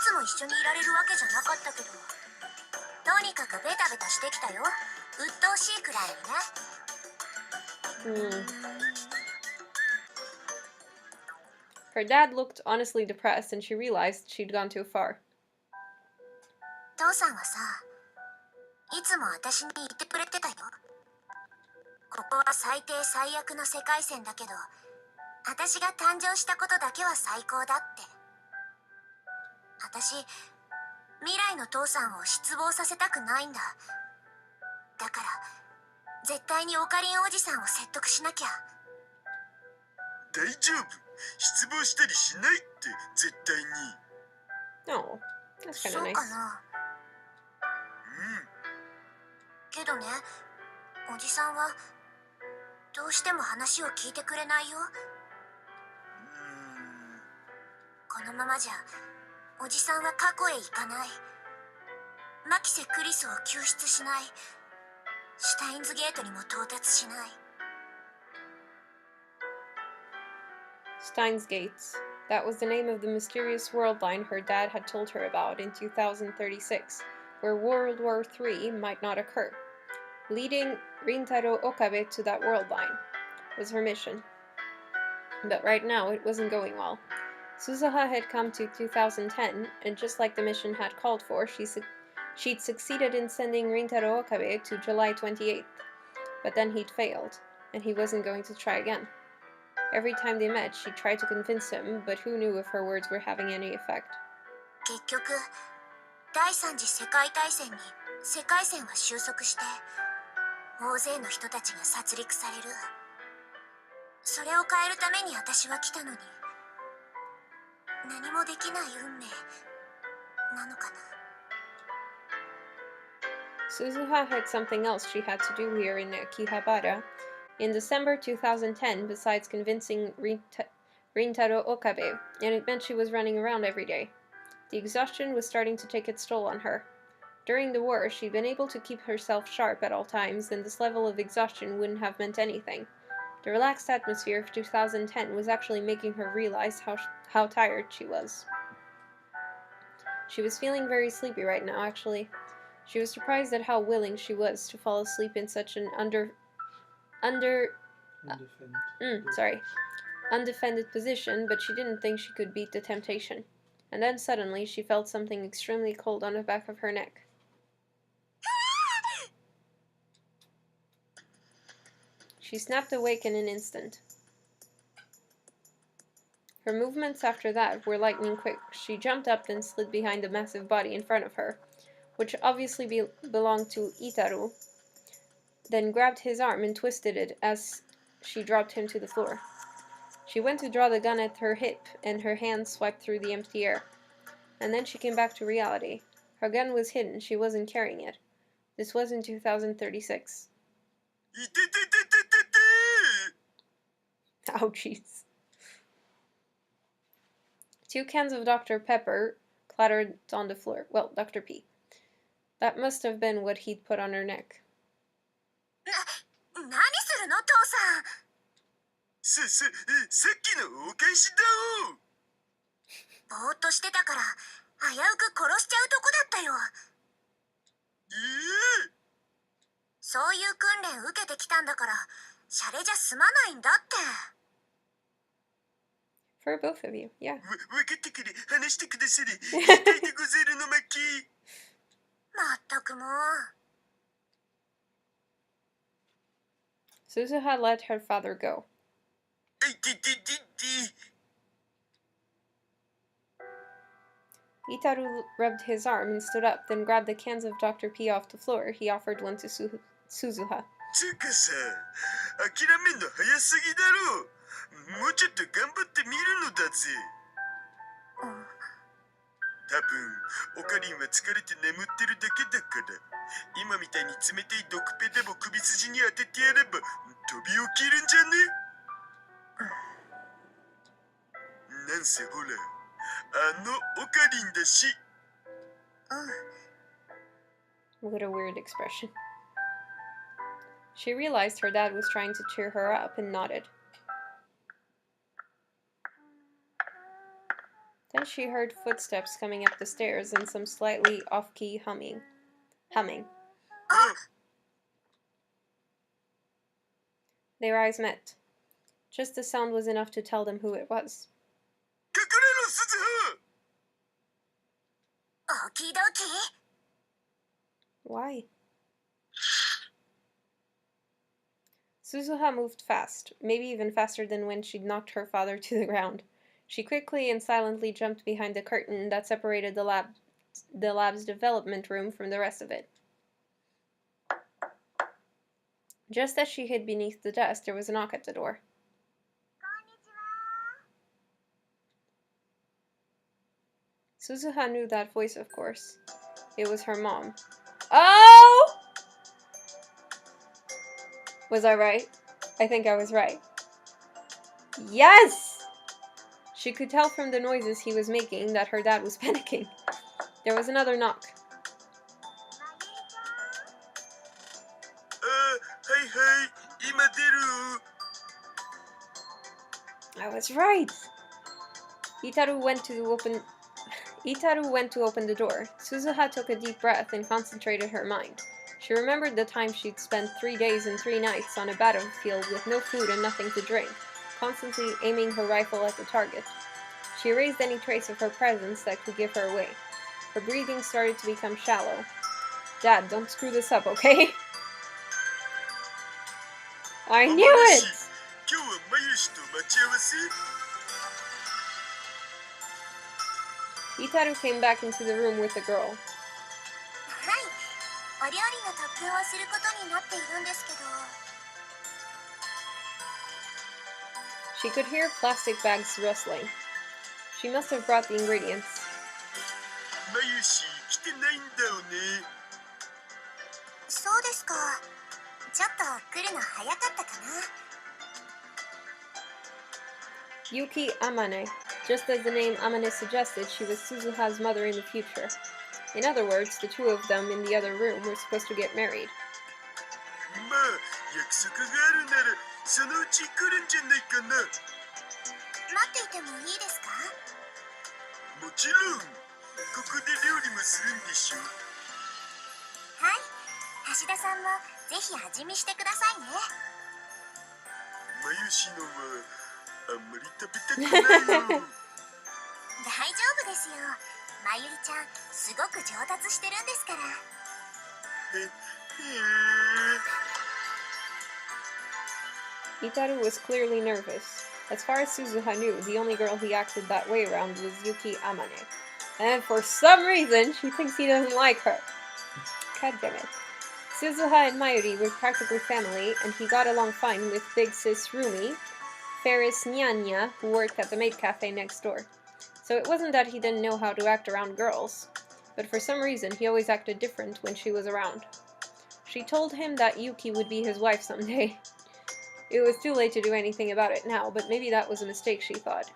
B: つも一緒にいられるわけじゃなかったけど、とにかくベタベタしてきたよ。鬱陶しいくらいにね。
A: Her dad looked honestly depressed, and she realized she'd gone too far.
B: 父さんはさ、いつも私に言ってくれてたよ。ここは最低最悪の世界線だけど、私が誕生したことだけは最高だって。私、未来の父さんを失望させたくないんだ。だから、絶対にオカリンおじさんを説得しなきゃ。
C: 大丈夫。失望したりしないって絶対に。
A: Oh, that's kind
B: そ
A: of
B: う
A: nice.
B: かな。けどね、おじさんはどうしても話を聞いてくれないよ。このままじゃおじさんは過去へ行かない。マキセ・クリスを救出しない。シュタインズゲートにも到達しない。
A: Steins Gates. That was the name of the mysterious world line her dad had told her about in 2036, where World War III might not occur. Leading Rintaro Okabe to that world line was her mission. But right now, it wasn't going well. Suzuha had come to 2010, and just like the mission had called for, she'd succeeded in sending Rintaro Okabe to July 28th. But then he'd failed, and he wasn't going to try again. Every time they met, she tried to convince him, but who knew if her words were having any effect.
B: 結局、第三次世界大戦に世界線は収束して、大勢の人たちが殺戮される。それを変えるために私は来たのに、何もできない運命なのかな。
A: Suzuha had something else she had to do here in Akihabara. In December 2010, besides convincing Rintaro Okabe, and it meant she was running around every day. The exhaustion was starting to take its toll on her. During the war, she'd been able to keep herself sharp at all times, and this level of exhaustion wouldn't have meant anything. The relaxed atmosphere of 2010 was actually making her realize how tired she was. She was feeling very sleepy right now, actually. She was surprised at how willing she was to fall asleep in such an undefended position, but she didn't think she could beat the temptation. And then suddenly she felt something extremely cold on the back of her neck. She snapped awake in an instant. Her movements after that were lightning quick. She jumped up and slid behind the massive body in front of her, which obviously belonged to Itaru, then grabbed his arm and twisted it as she dropped him to the floor. She went to draw the gun at her hip, and her hand swiped through the empty air. And then she came back to reality. Her gun was hidden. She wasn't carrying it. This was in 2036. Ouchies. 2 cans of Dr. Pepper clattered on the floor. Well, Dr. P. That must have been what he'd put on her neck.
B: 何するの父さん。
C: さっきのお返しだお。
B: ぼーっとしてたから危うく殺しちゃうとこだったよ。そういう訓練受けてきたんだからシャレじゃ済まないんだって。
A: For both of you, yeah.
C: わかってくれ、話してくだされ。痛いでござるの巻。
B: まったくもう。
A: Suzuha let her father go. Itaru rubbed his arm and stood up, then grabbed the cans of Dr. P off the floor. He offered one to Suzuha.
C: つうかさ、諦めんの早すぎだろ。もうちょっと頑張ってみるのだぜ。多分、オカリンは疲れて眠ってるだけだから、今みたいに冷たい毒ペでも首筋に当ててやれば飛び起きるんじゃね？なんせほら、あのオカリンだし。
A: What a weird expression. She realized her dad was trying to cheer her up and nodded. Then she heard footsteps coming up the stairs and some slightly off-key humming. Their eyes met. Just the sound was enough to tell them who it was.
C: 隠れろ、鈴葉。
B: オキドキ。
A: Why? Suzuha moved fast, maybe even faster than when she'd knocked her father to the ground. She quickly and silently jumped behind the curtain that separated the lab's development room from the rest of it. Just as she hid beneath the desk, there was a knock at the door. Suzuha knew that voice, of course. It was her mom. Oh! Was I right? I think I was right. Yes! She could tell from the noises he was making that her dad was panicking. There was another knock. I was right! Itaru went to open the door. Suzuha took a deep breath and concentrated her mind. She remembered the time she'd spent 3 days and 3 nights on a battlefield with no food and nothing to drink, constantly aiming her rifle at the target. She erased any trace of her presence that could give her away. Her breathing started to become shallow. Dad, don't screw this up, okay? I knew it! Itaru came back into the room with the girl.
B: はい、お料理の特訓をすることになっているんですけど。
A: She could hear plastic bags rustling. She must have brought the ingredients.
C: マユシ、来てないんだよね。
B: そうですか。ちょっと来るの早かったかな。
A: Yuki Amane. Just as the name Amane suggested, she was Suzuha's mother in the future. In other words, the two of them in the other room were supposed to get married.
C: まあ、約束があるなら、そのうち来るんじゃないかな。
B: 待っていてもいいですか？
C: もちろん、ここで料理もするんでしょ。
B: はい、橋田さんもぜひ味見してくださいね。
C: マユシのはあんまり食べたくないよ。
B: 大丈夫ですよ。まゆりちゃん、すごく上達してるんですから。
A: Itaru was clearly nervous. As far as Suzuha knew, the only girl he acted that way around was Yuki Amane. And for some reason, she thinks he doesn't like her. God damn it. Suzuha and Mayuri were practically family, and he got along fine with big sis Rumi, Ferris Nyanya, who worked at the maid cafe next door. So it wasn't that he didn't know how to act around girls, but for some reason he always acted different when she was around. She told him that Yuki would be his wife someday. It was too late to do anything about it now, but maybe that was a mistake, she thought.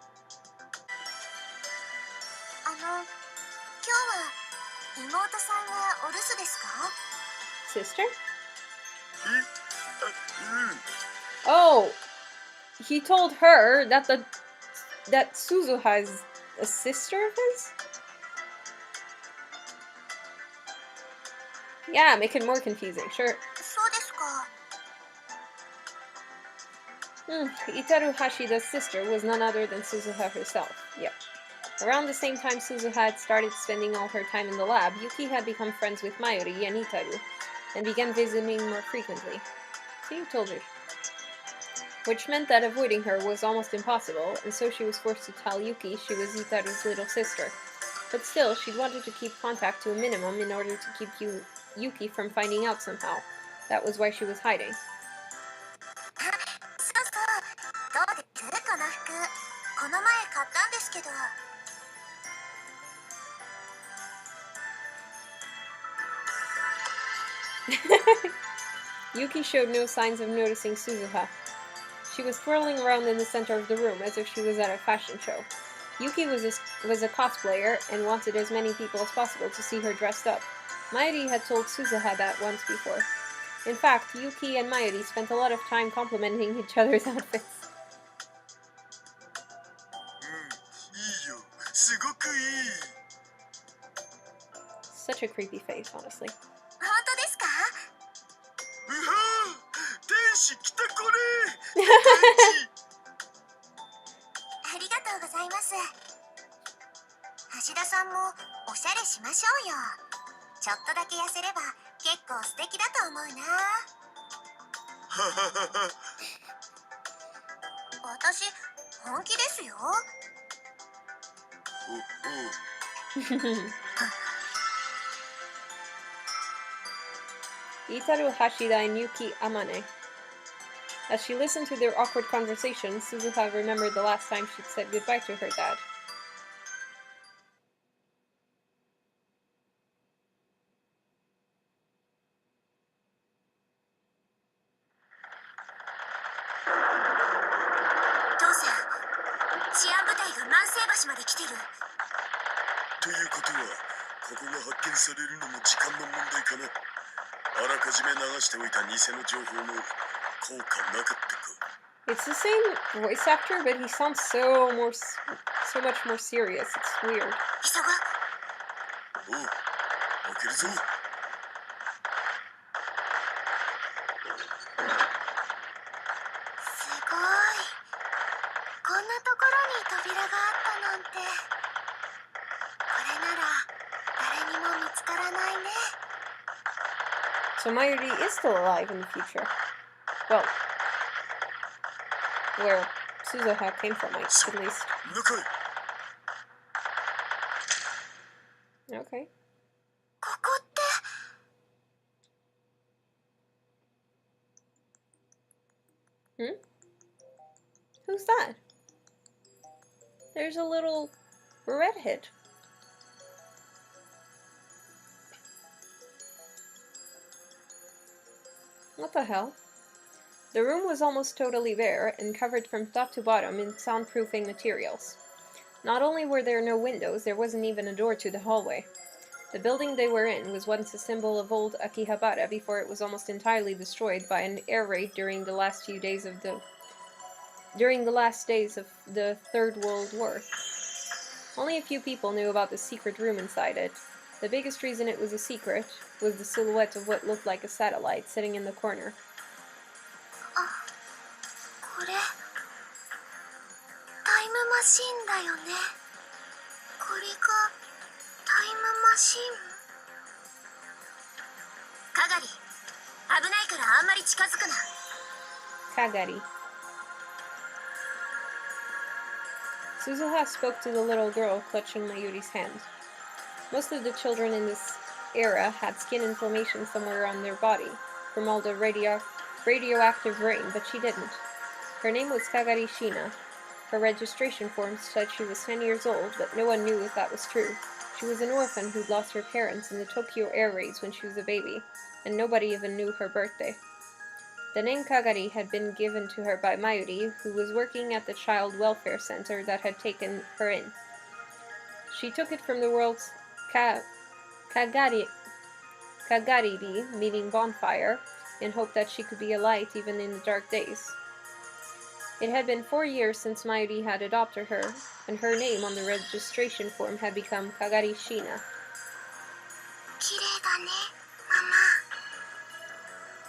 B: 今日は妹さんがお留守ですか？
A: Sister?
C: うん。
A: Oh! He told her that Suzuha is a sister of his? Yeah, make it more confusing, sure.
B: そうですか。
A: Itaru Hashida's sister was none other than Suzuha herself. Yep. Around the same time Suzuha had started spending all her time in the lab, Yuki had become friends with Mayuri and Itaru, and began visiting more frequently. See, I told you. Which meant that avoiding her was almost impossible, and so she was forced to tell Yuki she was Itaru's little sister. But still, she'd wanted to keep contact to a minimum in order to keep Yuki from finding out somehow. That was why she was hiding.
B: そうそう。どうですこの服。この前買ったんですけど。
A: Yuki showed no signs of noticing Suzuha. She was twirling around in the center of the room as if she was at a fashion show. Yuki was a cosplayer and wanted as many people as possible to see her dressed up. Mayuri had told Suzuha that once before. In fact, Yuki and Mayuri spent a lot of time complimenting each other's outfits.
C: いいよ。すごくいい。
A: Such a creepy face, honestly.
B: 本当ですか？
C: うわー天使来たこれ。
B: ありがとうございます。橋田さんもおしゃれしましょうよ。ちょっとだけ痩せれば結構素敵だと思うな。私本気ですよ。
A: Itaru Hashida and Yuki Amane. As she listened to their awkward conversation, Suzuha remembered the last time she'd said goodbye to her dad. It's the same voice actor, but he sounds so much more serious. It's weird.
C: おう開けるぞ。
A: So Mayuri is still alive in the future. Well, where Suzuha came from, at least. Okay.
B: ここって。
A: Who's that? There's a little redhead. What the hell? The room was almost totally bare and covered from top to bottom in soundproofing materials. Not only were there no windows, there wasn't even a door to the hallway. The building they were in was once a symbol of old Akihabara before it was almost entirely destroyed by an air raid during the last days of the Third World War. Only a few people knew about the secret room inside it. The biggest reason it was a secret was the silhouette of what looked like a satellite sitting in the corner.
B: これタイムマシンだよね。これがタイムマシン。かがり、危ないからあんまり近づくな。
A: Kagari. Suzuha spoke to the little girl clutching Mayuri's hand. Most of the children in this era had skin inflammation somewhere on their body from all the radioactive rain, but she didn't. Her name was Kagari Shina. Her registration form said she was 10 years old, but no one knew if that was true. She was an orphan who'd lost her parents in the Tokyo air raids when she was a baby, and nobody even knew her birthday. The name Kagari had been given to her by Mayuri, who was working at the child welfare center that had taken her in. She took it from the world's Kagariri, meaning bonfire, in hope that she could be a light even in the dark days. It had been 4 years since Mayuri had adopted her, and her name on the registration form had become Kagari Shina.
B: 綺麗だね、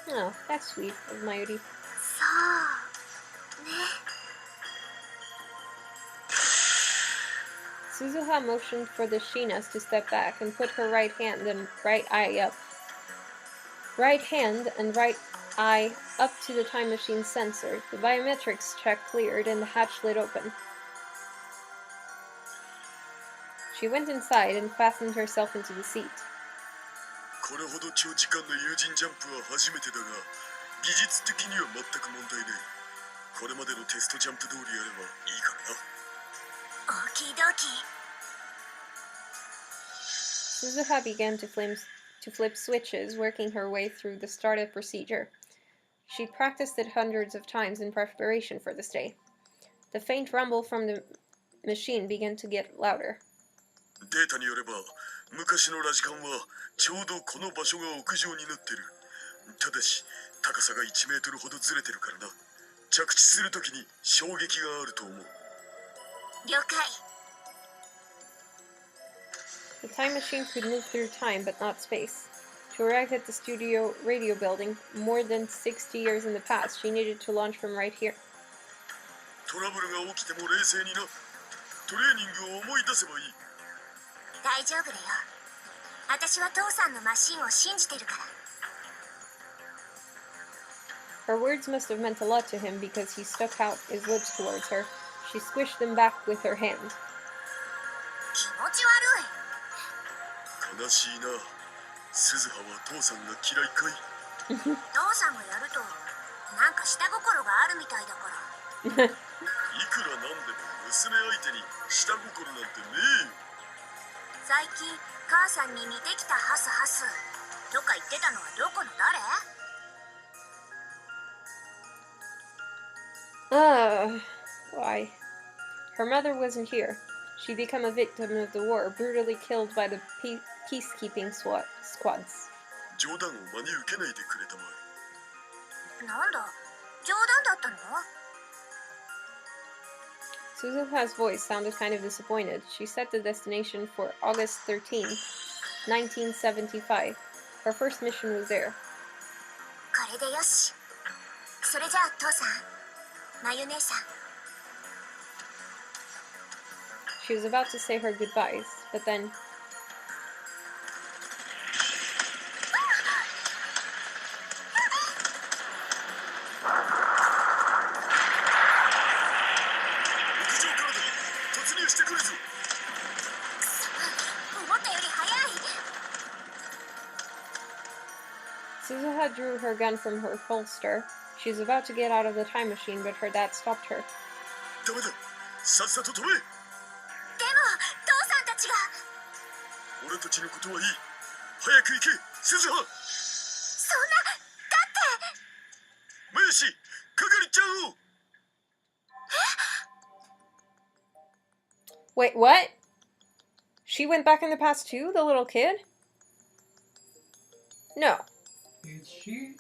B: ママ。
A: Oh, that's sweet of Mayuri.
B: そうね。
A: Suzuha motioned for the Shinas to step back and put her right hand and right eye up. Right hand and right eye up to the time machine sensor. The biometrics check cleared and the hatch slid open. She went inside and fastened herself into the seat.
C: これほど長時間の有人ジャンプは初めてだが、技術的には全く問題ない。これまでのテストジャンプ通りやればいいからな。
B: オーキードーキー。
A: Suzuha began to flip switches, working her way through the startup procedure. She'd practiced it hundreds of times in preparation for this day. The faint rumble from the machine began to get louder.
C: データによれば、昔のラジカンはちょうどこの場所が屋上になってる。ただし、高さが1メートルほどずれてるからな。着地するときに衝撃があると思う。
B: 了解。
A: The time machine could move through time, but not space. To arrive at the studio radio building more than 60 years in the past, she needed to launch from right here.
C: トラブルが起きても冷静にな。トレーニングを思い出せばいい。
B: 大丈夫だよ。私は父さんのマシンを信じてるから。
A: Her words must have meant a lot to him because he stuck out his lips towards her. She squished them back with her hand.
B: 気持ち悪い。
C: 悲しいな。鈴葉は父さんが嫌いかい。
B: 父さんがやるとなんか下心があるみたいだから。
C: いくらなんでも娘相手に下心なんてねえよ。
B: 最近母さんに似てきたハスハスとか言ってたのはどこの誰？
A: Why? Her mother wasn't here. She'd become a victim of the war, brutally killed by the peacekeeping squads.
C: 冗談を真に受けないでくれたまえ。
B: なんだ、冗談だったの？
A: Suzuha's voice sounded kind of disappointed. She set the destination for August 13, 1975. Her first mission was there.
B: これでよし。それじゃあ父さん、まゆ姉さん。
A: She was about to say her goodbyes, but then... Suzuha drew her gun from her holster. She was about to get out of the time machine, but her dad stopped her.
C: ダメだ。さっさと飛べ。
B: でも父さんたちが。
C: 俺たちのことはいい。早く行け、鈴葉。
B: そんな、だって。
C: マヤシ、係ちゃんを。
A: Wait, what? She went back in the past too, the little kid? No.
D: Is she?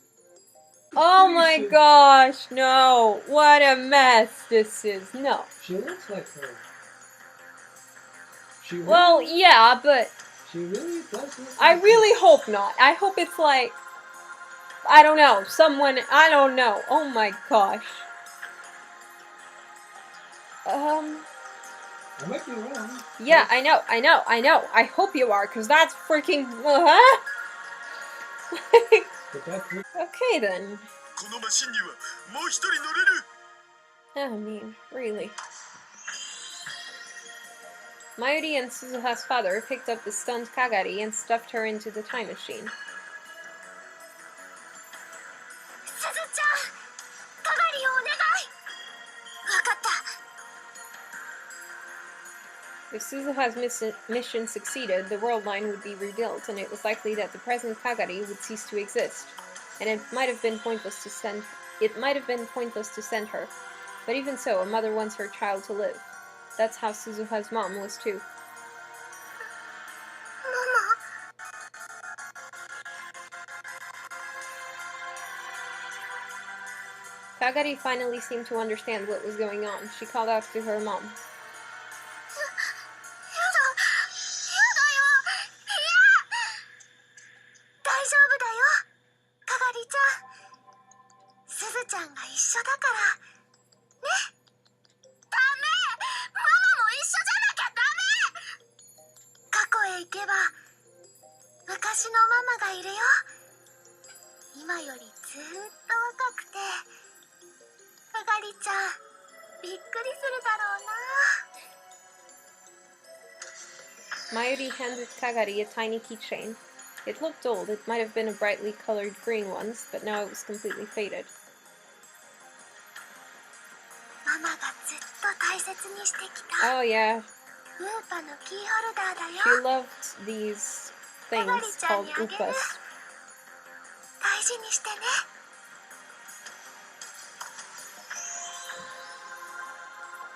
A: Oh my gosh, no. What a mess this is. No.
D: She looks like her. She really,
A: Well, yeah, but
D: she really does look
A: I
D: like
A: really hope not. I hope it's like, I don't know, someone, I don't know. Oh my gosh.
D: her. I might be wrong.
A: Yeah, I know. I hope you are, because that's freaking,
D: But that's
A: Okay then.
C: このマシンにはもう一人乗れる。
A: I mean, really. Mayuri and Suzuha's father picked up the stunned Kagari and stuffed her into the time machine.
B: すずちゃん、かがりをお願い。わかった。
A: If Suzuha's mission succeeded, the world line would be rebuilt, and it was likely that the present Kagari would cease to exist. And it might have been pointless to send her. But even so, a mother wants her child to live. That's how Suzuha's mom was too.
B: ママ。
A: Kagari finally seemed to understand what was going on. She called out to her mom.
B: やだよ。いや。大丈夫だよ。かがりちゃん。すずちゃんが一緒だから。ね。ダメ。ママも一緒じゃなきゃダメ。過去へ行けば昔のママがいるよ。今よりずっと若くて。かがりちゃん、びっくりするだろうな。
A: Mayuri handed Kagari a tiny keychain. It looked old. It might have been a brightly colored green once, but now it was completely faded.
B: ママがずっと大切にしてきた。
A: Oh yeah,
B: ウーパのキーホルダーだよ。
A: she loved these things called upas.
B: 大事にしてね。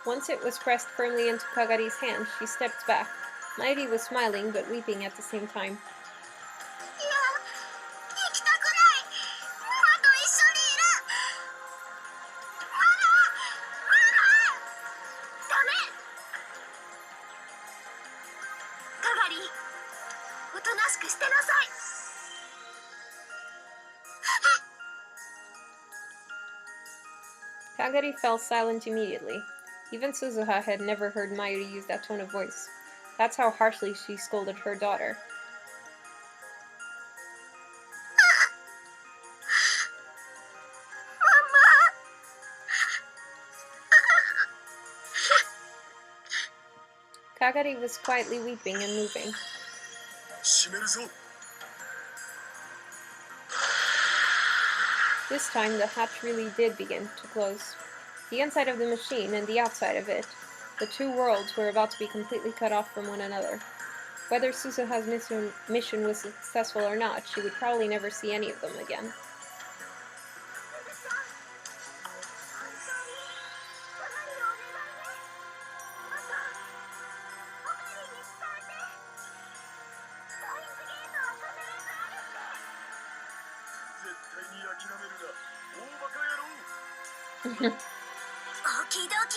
A: Once it was pressed firmly into Kagari's hand, she stepped back. Mayuri was smiling but weeping at the same time.
B: いや、行きたくない。ママと一緒にいる。ママ。ダメ。かがり、おとなしくしてなさい。
A: Kagari fell silent immediately. Even Suzuha had never heard Mayuri use that tone of voice. That's how harshly she scolded her daughter.
B: ママ。
A: Kagari was quietly weeping and moving.
C: 閉めるぞ。
A: This time, the hatch really did begin to close. The inside of the machine and the outside of it, the two worlds were about to be completely cut off from one another. Whether Suzuha's mission was successful or not, she would probably never see any of them again.
C: 絶対に諦めるな、大バカ野郎。
B: オキドキ。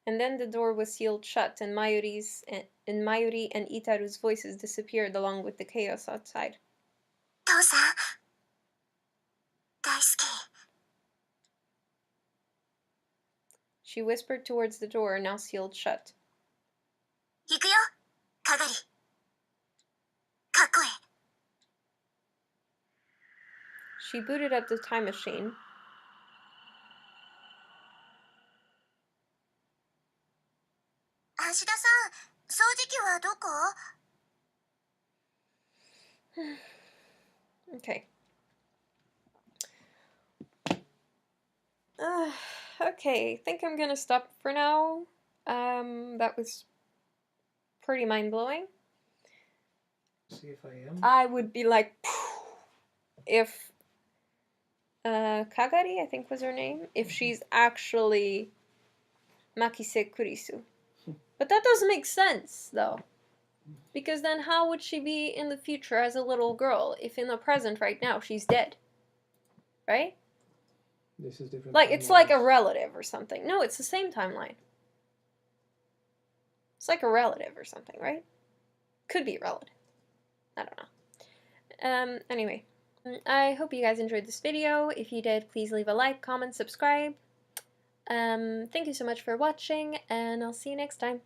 A: And then the door was sealed shut, and Mayuri and Itaru's voices disappeared along with the chaos outside.
B: 父さん、大好き。
A: She whispered towards the door, now sealed shut.
B: 行くよ、かがり。かっこいい。
A: She booted up the time machine.
B: 芦田さん、掃除機はどこ？
A: Okay. Okay, I think I'm gonna stop for now. That was pretty mind-blowing.
D: See if I am.
A: I would be like, if Kagari, I think was her name, if she's actually Makise Kurisu. But that doesn't make sense, though. Because then how would she be in the future as a little girl if in the present right now she's dead? Right?
D: This is different.
A: Like, it's like a relative or something. No, it's the same timeline. It's like a relative or something, right? Could be a relative. I don't know. Anyway. I hope you guys enjoyed this video. If you did, please leave a like, comment, subscribe. Thank you so much for watching, and I'll see you next time.